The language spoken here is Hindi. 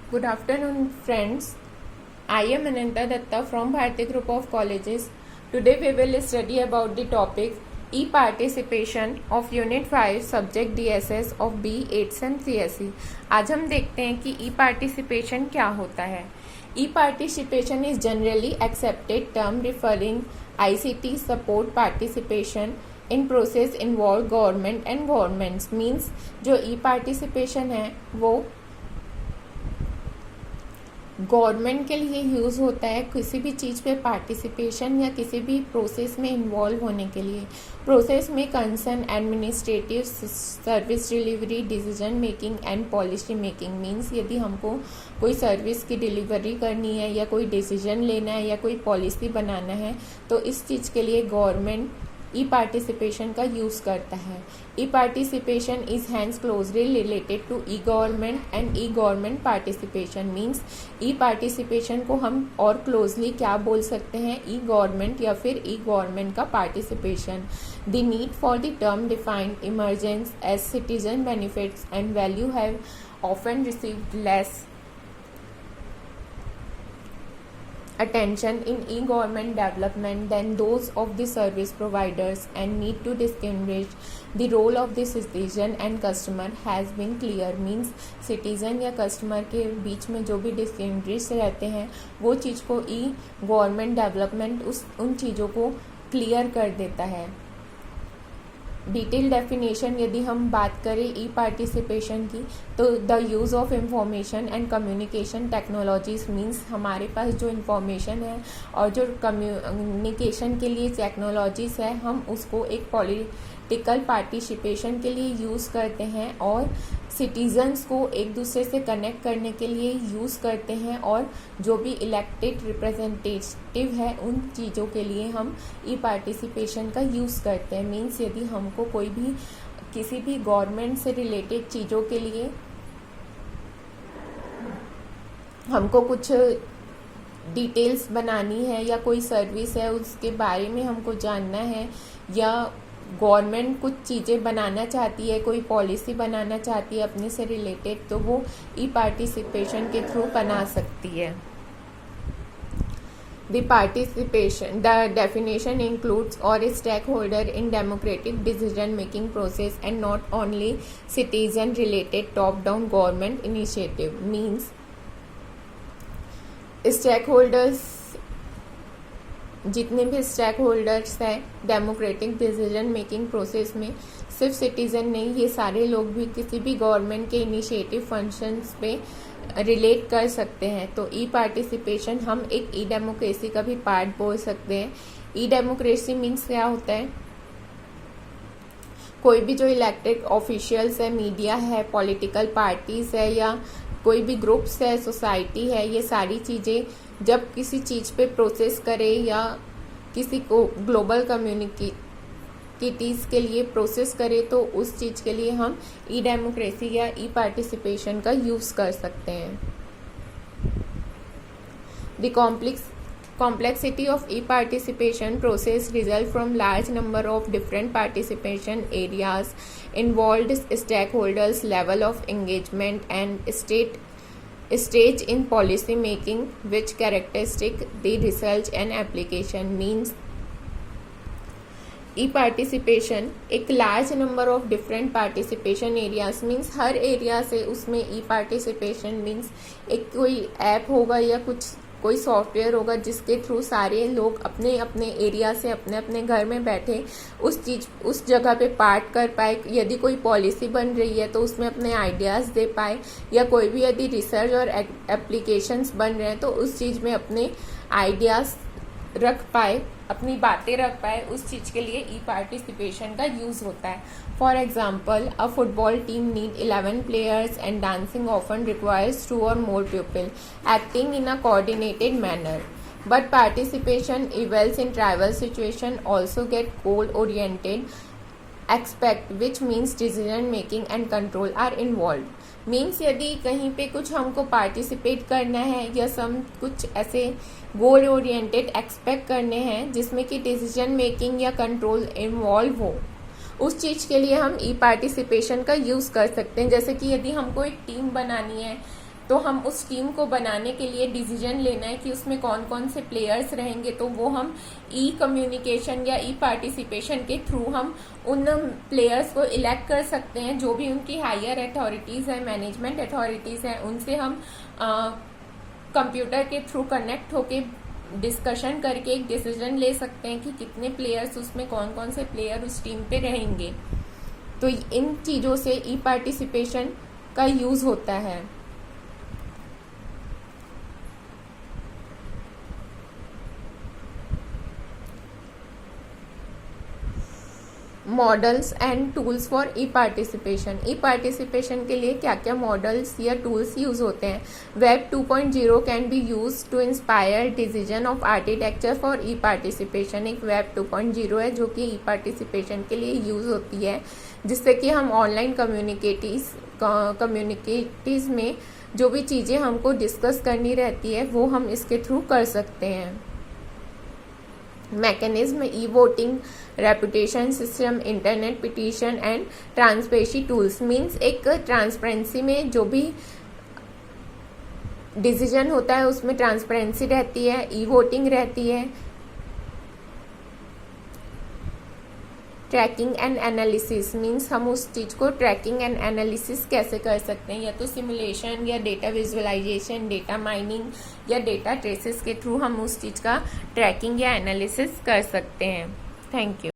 Good afternoon, friends. I am Ananta Datta from Bharati Group of Colleges. Today we will study about the topic E-participation of Unit 5 Subject DSS of B8 SEM CSE. आज हम देखते हैं कि E-participation क्या होता है. E-participation is generally accepted term referring ICT support participation in process involve government and governments. Means जो E-participation है वो गवर्नमेंट के लिए यूज़ होता है किसी भी चीज़ पे पार्टिसिपेशन या किसी भी प्रोसेस में इन्वॉल्व होने के लिए. प्रोसेस में concern administrative service delivery decision making and policy making. Means यदि हमको कोई सर्विस की डिलीवरी करनी है या कोई डिसीजन लेना है या कोई पॉलिसी बनाना है तो इस चीज़ के लिए गवर्नमेंट ई पार्टिसिपेशन का यूज़ करता है. E participation is hence closely related to e government and e government participation. Means e participation को हम और क्लोजली क्या बोल सकते हैं, ई गवर्नमेंट या फिर ई गवर्नमेंट का participation. The need for the term defined emergence as citizen benefits and value have often received less attention in e-government development than those of the service providers and need to distinguish the role of the citizen and customer has been clear. Means citizen या customer के बीच में जो भी distinguish रहते हैं वो चीज़ को e-government development उन चीज़ों को clear कर देता है. डिटेल डेफिनेशन यदि हम बात करें ई पार्टिसिपेशन की तो the use of information and communication technologies. Means हमारे पास जो इंफॉर्मेशन है और जो कम्युनिकेशन के लिए टेक्नोलॉजीज है हम उसको एक पॉलिटिकल पार्टिसिपेशन के लिए यूज़ करते हैं और सिटीजन्स को एक दूसरे से कनेक्ट करने के लिए यूज़ करते हैं और जो भी इलेक्टेड रिप्रेजेंटेटिव है उन चीज़ों के लिए हम ई पार्टिसिपेशन का यूज़ करते हैं. मीन्स यदि हमको कोई भी किसी भी गवर्नमेंट से रिलेटेड चीज़ों के लिए हमको कुछ डिटेल्स बनानी है या कोई सर्विस है उसके बारे में हमको जानना है या गवर्नमेंट कुछ चीज़ें बनाना चाहती है, कोई पॉलिसी बनाना चाहती है अपने से रिलेटेड, तो वो ई पार्टिसिपेशन के थ्रू बना सकती है. The participation, the definition includes or a stakeholder in democratic decision making process and not only citizen related top down government initiative. Means stakeholders जितने भी स्टेक होल्डर्स हैं डेमोक्रेटिक डिसीजन मेकिंग प्रोसेस में सिर्फ सिटीज़न नहीं, ये सारे लोग भी किसी भी गवर्नमेंट के इनिशिएटिव फंक्शंस पे रिलेट कर सकते हैं. तो ई पार्टिसिपेशन हम एक ई डेमोक्रेसी का भी पार्ट बोल सकते हैं. ई डेमोक्रेसी मीन्स क्या होता है, कोई भी जो इलेक्टेड ऑफिशियल्स है, मीडिया है, पॉलिटिकल पार्टीज़ है या कोई भी ग्रुप्स है, सोसाइटी है, ये सारी चीज़ें जब किसी चीज़ पे प्रोसेस करे या किसी को ग्लोबल कम्युनिटीज़ के लिए प्रोसेस करे तो उस चीज़ के लिए हम ई डेमोक्रेसी या ई पार्टिसिपेशन का यूज़ कर सकते हैं. The complexity of e-participation process result from large number of different participation areas involved, stakeholders level of engagement and stage in policy making which characteristic the research and application. Means e-participation एक large number of different participation areas means her area से उसमें e-participation means एक कोई ऐप होगा या कुछ कोई सॉफ्टवेयर होगा जिसके थ्रू सारे लोग अपने अपने एरिया से अपने अपने घर में बैठे उस जगह पे पार्ट कर पाए. यदि कोई पॉलिसी बन रही है तो उसमें अपने आइडियाज़ दे पाए या कोई भी यदि रिसर्च और एप्लीकेशंस बन रहे हैं तो उस चीज़ में अपने आइडियाज़ रख पाए, अपनी बातें रख पाए, उस चीज़ के लिए ई पार्टिसिपेशन का यूज़ होता है. For example a football team need 11 players and dancing often requires 2 or more people acting in a coordinated manner. But participation events in tribal situation also get goal-oriented aspect which means decision making and control are involved. Means यदि कहीं पे कुछ हमको पार्टिसिपेट करना है या कुछ ऐसे गोल ओरिएंटेड एक्सपेक्ट करने हैं जिसमें कि डिसीजन मेकिंग या कंट्रोल इन्वॉल्व हो, उस चीज़ के लिए हम ई पार्टिसिपेशन का यूज़ कर सकते हैं. जैसे कि यदि हमको एक टीम बनानी है तो हम उस टीम को बनाने के लिए डिसीजन लेना है कि उसमें कौन कौन से प्लेयर्स रहेंगे, तो वो हम ई कम्युनिकेशन या ई पार्टिसिपेशन के थ्रू हम उन प्लेयर्स को इलेक्ट कर सकते हैं। जो भी उनकी हायर अथॉरिटीज़ हैं, मैनेजमेंट अथॉरिटीज़ हैं, उनसे हम कंप्यूटर के थ्रू कनेक्ट होके डिस्कशन करके एक डिसीजन ले सकते हैं कि कितने प्लेयर्स, उसमें कौन कौन से प्लेयर उस टीम पे रहेंगे। तो इन चीज़ों से ई पार्टिसिपेशन का यूज़ होता है। Models and tools for e participation. E participation के लिए क्या क्या मॉडल्स या टूल्स यूज़ होते हैं? Web 2.0 can be use to inspire decision of architecture for e participation. एक वेब 2.0 है जो कि ई पार्टिसिपेशन के लिए यूज़ होती है, जिससे कि हम ऑनलाइन कम्युनिकेटीज़ में जो भी चीज़ें हमको डिस्कस करनी रहती है वो हम इसके थ्रू कर सकते हैं। Mechanism e voting, reputation system, internet petition and transparency tools. Means एक ट्रांसपेरेंसी में जो भी डिसीजन होता है उसमें ट्रांसपेरेंसी रहती है, ई वोटिंग रहती है, ट्रैकिंग एंड एनालिसिस। मीन्स हम उस चीज़ को ट्रैकिंग एंड एनालिसिस कैसे कर सकते हैं, या तो सिमुलेशन या डेटा विजुअलाइजेशन, डेटा माइनिंग या डेटा ट्रेसेस के थ्रू हम उस चीज़ का ट्रैकिंग या एनालिसिस कर सकते हैं। Thank you.